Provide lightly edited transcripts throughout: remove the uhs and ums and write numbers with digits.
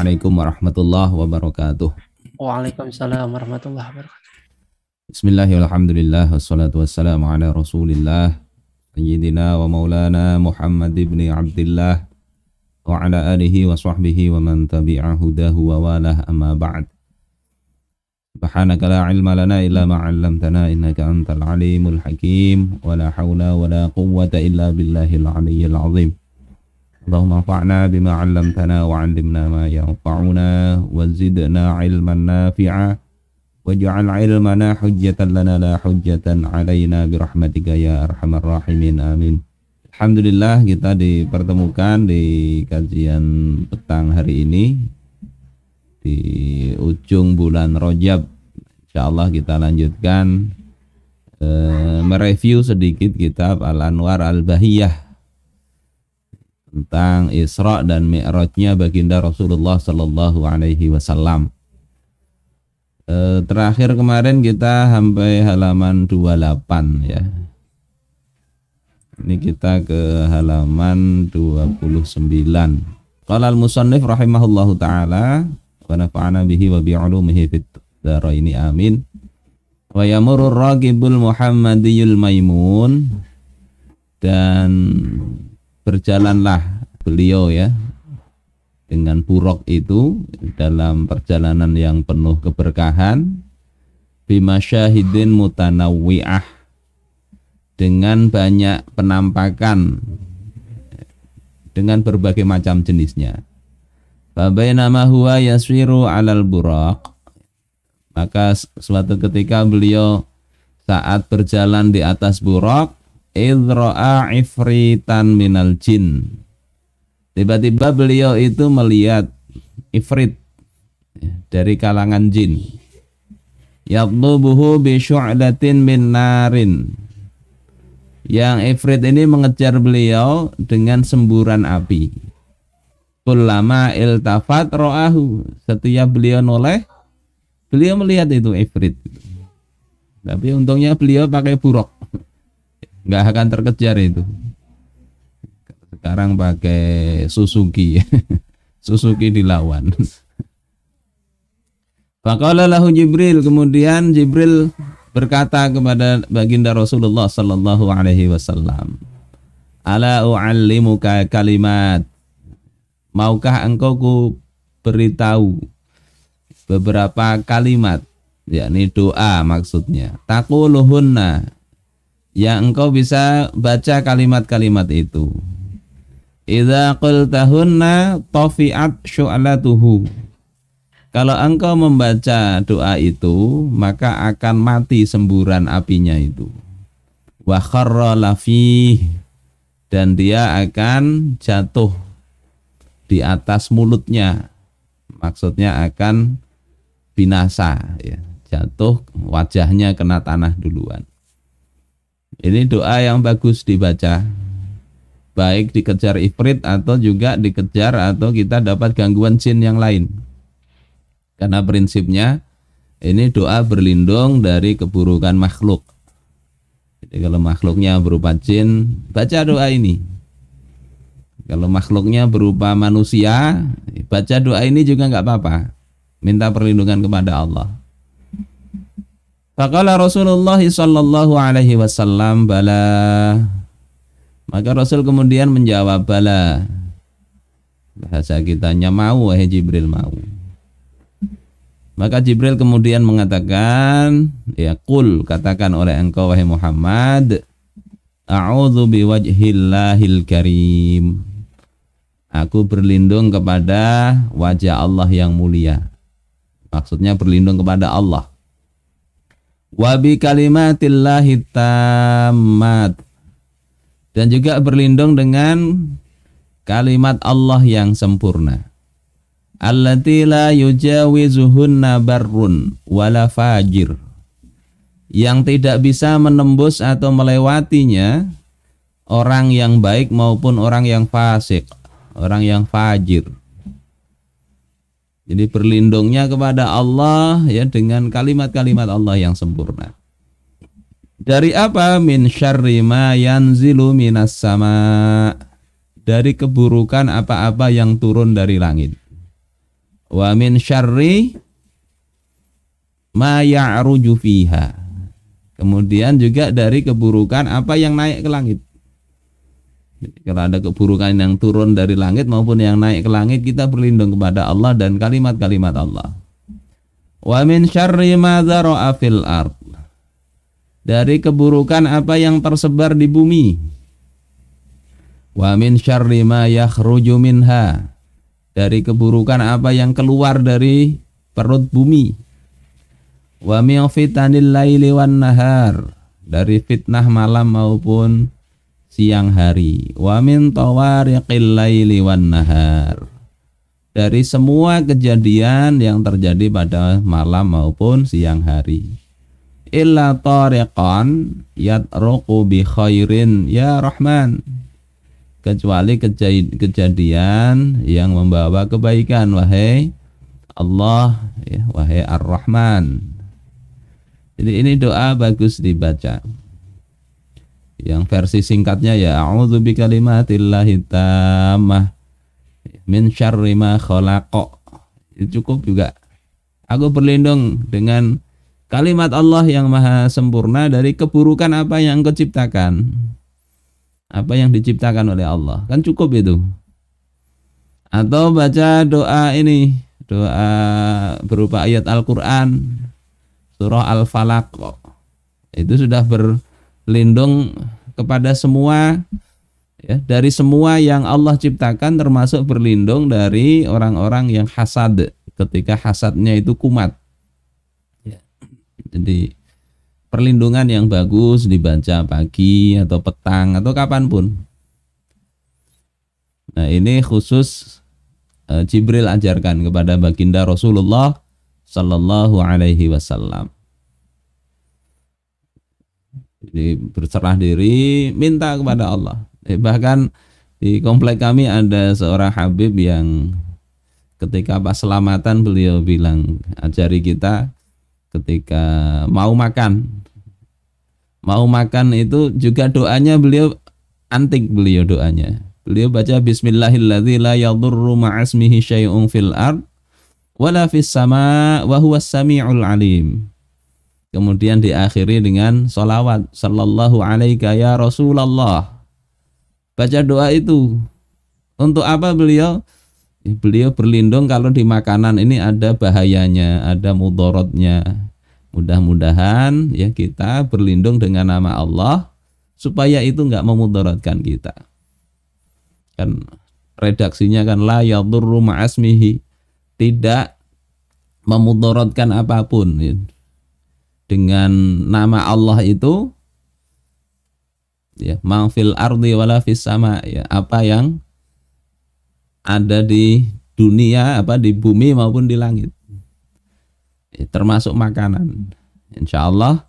Assalamualaikum warahmatullahi wabarakatuh. Waalaikumsalam warahmatullahi wabarakatuh. Bismillahirrahmanirrahim. Wassalatu wassalamu ala Rasulillah Sayyidina wa maulana Muhammad ibn Abdillah wa ala alihi wa sahbihi wa man tabi'a hudahu wa walah, amma ba'd. Subhanaka la ilma lana illa ma 'allamtana innaka antal alimul hakim wa la hawla wa la quwwata illa billahil aliyyil azim. Allahumma anfa'na bima 'allamtana wa 'allimna ma yanfa'una wa zidna 'ilman nafi'a waj'al 'ilmana hujjatan lana la hujjatan 'alaina birahmatika ya arhamar rahimin, amin. Alhamdulillah, kita dipertemukan di kajian petang hari ini di ujung bulan Rajab. Insyaallah kita lanjutkan mereview sedikit kitab Al-Anwar Al-Bahiyah tentang Isra dan Mi'rajnya baginda Rasulullah sallallahu alaihi wasallam. Terakhir kemarin kita sampai halaman 28 ya. Ini kita ke halaman 29. Qala al-musannif rahimahullahu taala wa nafa'ana bihi wa bi'ulumihi fid dharaini, amin. Wa yamurur raqibul muhammadiyul maimun, dan berjalanlah beliau ya dengan buraq itu dalam perjalanan yang penuh keberkahan, bimasyahidin mutanawwi'ah, dengan banyak penampakan dengan berbagai macam jenisnya. Fabainama huwa yaswiru 'alal buraq, maka suatu ketika beliau saat berjalan di atas buraq, idra'a ifritan minal jin, tiba-tiba beliau itu melihat ifrit dari kalangan jin, yatlubuhu bi syu'latin min narin, yang ifrit ini mengejar beliau dengan semburan api. Kullama iltafat ra'ahu, setiap beliau noleh beliau melihat itu ifrit. Tapi untungnya beliau pakai buraq, nggak akan terkejar itu. Sekarang pakai Suzuki Suzuki dilawan. Faqala lahu Jibril, kemudian Jibril berkata kepada baginda Rasulullah sallallahu alaihi wasallam, ala u'allimuka kalimat, maukah engkau ku beritahu beberapa kalimat, yakni doa maksudnya, taquluhunna, yang engkau bisa baca kalimat-kalimat itu. Idza qultahunna tafi'at syu'latuhu, kalau engkau membaca doa itu maka akan mati semburan apinya itu. Wa kharra lafih, dan dia akan jatuh di atas mulutnya, maksudnya akan binasa ya, jatuh wajahnya kena tanah duluan. Ini doa yang bagus dibaca, baik dikejar ifrit atau juga dikejar atau kita dapat gangguan jin yang lain. Karena prinsipnya ini doa berlindung dari keburukan makhluk. Jadi kalau makhluknya berupa jin, baca doa ini. Kalau makhluknya berupa manusia, baca doa ini juga nggak apa-apa. Minta perlindungan kepada Allah. Faqala Rasulullah sallallahu alaihi wasallam, bala. Maka Rasul kemudian menjawab, bala. Bahasa kitanya mau, wahai Jibril, mau. Maka Jibril kemudian mengatakan, ya qul, katakan oleh engkau wahai Muhammad, a'udzu biwajhillahil karim, aku berlindung kepada wajah Allah yang mulia. Maksudnya berlindung kepada Allah. Wa bi kalimatillahi tammat, dan juga berlindung dengan kalimat Allah yang sempurna. Allati la yujawizuhunna barrun wala fajir, yang tidak bisa menembus atau melewatinya orang yang baik maupun orang yang fasik, orang yang fajir. Jadi berlindungnya kepada Allah ya dengan kalimat-kalimat Allah yang sempurna. Dari apa? Min syarri ma yanzilu minas sama, dari keburukan apa-apa yang turun dari langit. Wa min syarri ma ya'ruju fiha. Kemudian juga dari keburukan apa yang naik ke langit. Kalau ada keburukan yang turun dari langit maupun yang naik ke langit, kita berlindung kepada Allah dan kalimat-kalimat Allah. Wa min syarri ma dzara'a fil ard. Dari keburukan apa yang tersebar di bumi. Wa min syarri ma yakhruju minha. Dari keburukan apa yang keluar dari perut bumi. Wa min fitanil laili wan nahar. Dari fitnah malam maupun siang hari. Wa min tawariqil laili wan nahar. Dari semua kejadian yang terjadi pada malam maupun siang hari. Illa tariqan yatruqu bi khairin ya Rahman. Kecuali kejadian yang membawa kebaikan, wahai Allah, ya, wahai Ar-Rahman. Jadi ini doa bagus dibaca. Yang versi singkatnya ya a'udzu bikalimatillahi tammah min syarri ma khalaqa. Itu cukup juga. Aku berlindung dengan kalimat Allah yang maha sempurna dari keburukan apa yang Engkau ciptakan. Apa yang diciptakan oleh Allah. Kan cukup itu. Atau baca doa ini, doa berupa ayat Al-Qur'an, surah Al-Falaq. Itu sudah berlindung kepada semua, ya, dari semua yang Allah ciptakan, termasuk berlindung dari orang-orang yang hasad ketika hasadnya itu kumat. Ya. Jadi perlindungan yang bagus dibaca pagi atau petang atau kapanpun. Nah ini khusus Jibril ajarkan kepada baginda Rasulullah Sallallahu Alaihi Wasallam. Jadi berserah diri, minta kepada Allah. Bahkan di komplek kami ada seorang Habib yang ketika pas selamatan beliau bilang, ajari kita ketika mau makan itu juga doanya beliau antik, beliau doanya. Beliau baca bismillahilladzi la yadurru ma'asmihi syai'un fil ard wala fis sama wa huwas samiul alim. Kemudian diakhiri dengan sholawat sallallahu alaika ya Rasulullah. Baca doa itu. Untuk apa beliau? Beliau berlindung kalau di makanan ini ada bahayanya, ada mudorotnya. Mudah-mudahan ya kita berlindung dengan nama Allah supaya itu enggak memudaratkan kita. Kan redaksinya kan la yadurru ma'asmihi, tidak memudaratkan apapun ya. Dengan nama Allah itu ya ma'fil ardi wala fis sama, ya apa yang ada di dunia, apa di bumi maupun di langit. Termasuk makanan. Insya Allah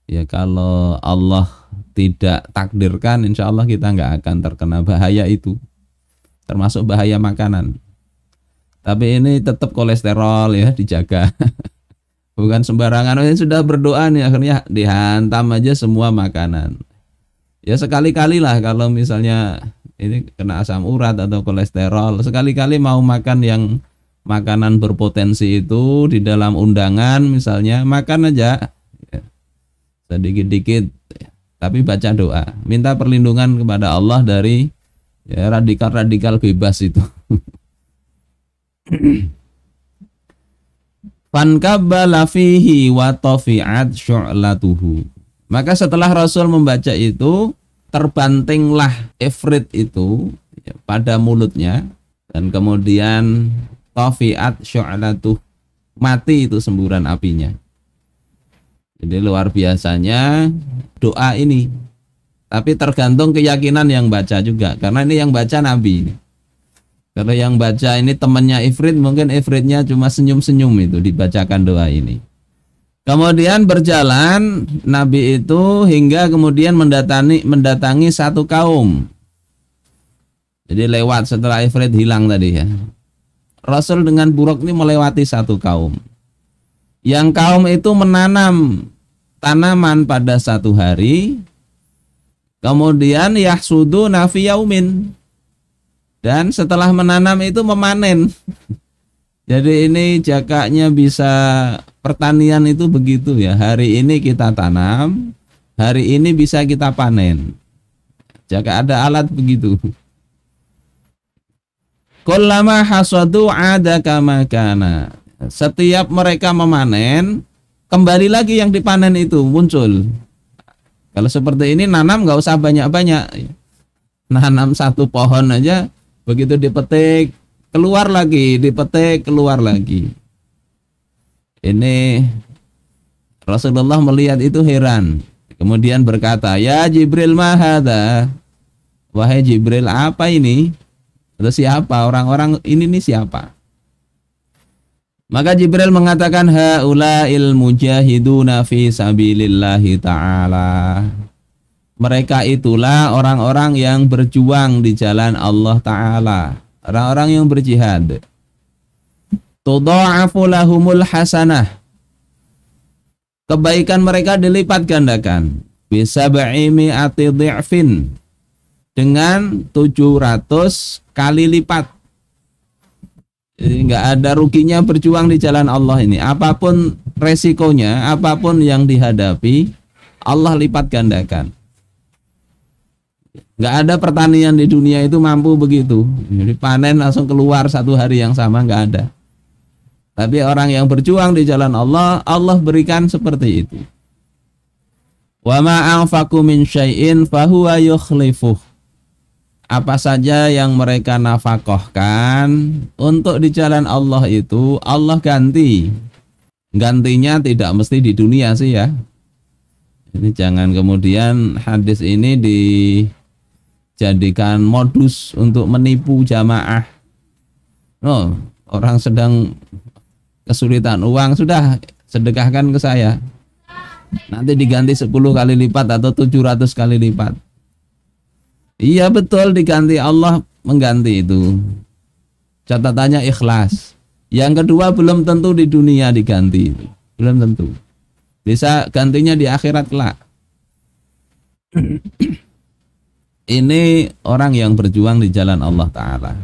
ya kalau Allah tidak takdirkan, insya Allah kita nggak akan terkena bahaya itu, termasuk bahaya makanan. Tapi ini tetap kolesterol ya dijaga. Bukan sembarangan. Ini sudah berdoa nih akhirnya dihantam aja semua makanan. Ya sekali-kali lah kalau misalnya ini kena asam urat atau kolesterol, sekali-kali mau makan yang makanan berpotensi itu di dalam undangan misalnya, makan aja ya, sedikit-dikit ya, tapi baca doa, minta perlindungan kepada Allah dari ya, radikal-radikal bebas itu. Fankabbala fihi wa tafi'at syu'latuhu. Maka setelah Rasul membaca itu, terbantinglah ifrit itu ya, pada mulutnya, dan kemudian tafi'at syu'latuh, mati itu semburan apinya. Jadi luar biasanya doa ini. Tapi tergantung keyakinan yang baca juga, karena ini yang baca Nabi. Kalau yang baca ini temannya ifrit, mungkin ifritnya cuma senyum-senyum itu dibacakan doa ini. Kemudian berjalan Nabi itu hingga kemudian mendatangi satu kaum. Jadi lewat setelah ifrit hilang tadi ya. Rasul dengan buruk ini melewati satu kaum. Yang kaum itu menanam tanaman pada satu hari. Kemudian yahsudu nafi yaumin. Dan setelah menanam itu memanen. Jadi ini jakaknya bisa pertanian itu begitu ya. Hari ini kita tanam, hari ini bisa kita panen. Jaka ada alat begitu. Kullama hasadu ada kama kana. Setiap mereka memanen, kembali lagi yang dipanen itu muncul. Kalau seperti ini nanam nggak usah banyak-banyak. Nanam satu pohon aja, begitu dipetik keluar lagi, dipetik keluar lagi. Ini Rasulullah melihat itu heran. Kemudian berkata, "Ya Jibril, ma hadza?" Wahai Jibril, apa ini? Atau siapa orang-orang ini nih siapa? Maka Jibril mengatakan, haula'il mujahiduna fi sabilillahi ta'ala. Mereka itulah orang-orang yang berjuang di jalan Allah Ta'ala. Orang-orang yang berjihad. Tudha'afu lahumul hasanah. Kebaikan mereka dilipat gandakan. Bisab'i mi'ati dhi'fin. Dengan 700 kali lipat. Jadi nggak ada ruginya berjuang di jalan Allah ini. Apapun resikonya, apapun yang dihadapi, Allah lipat gandakan. Nggak ada pertanian di dunia itu mampu begitu. Jadi panen langsung keluar satu hari yang sama, nggak ada. Tapi orang yang berjuang di jalan Allah, Allah berikan seperti itu. Wa ma anfaqu min syai'in fahuwa yukhlifuh. Apa saja yang mereka nafkahkan untuk di jalan Allah itu, Allah ganti. Gantinya tidak mesti di dunia sih ya. Ini jangan kemudian hadis ini dijadikan modus untuk menipu jamaah. Oh, orang sedang kesulitan uang, sudah sedekahkan ke saya. Nanti diganti 10 kali lipat atau 700 kali lipat. Iya betul, diganti, Allah mengganti itu. Catatannya ikhlas. Yang kedua, belum tentu di dunia diganti itu. Belum tentu. Bisa gantinya di akhirat kelak. Ini orang yang berjuang di jalan Allah Ta'ala.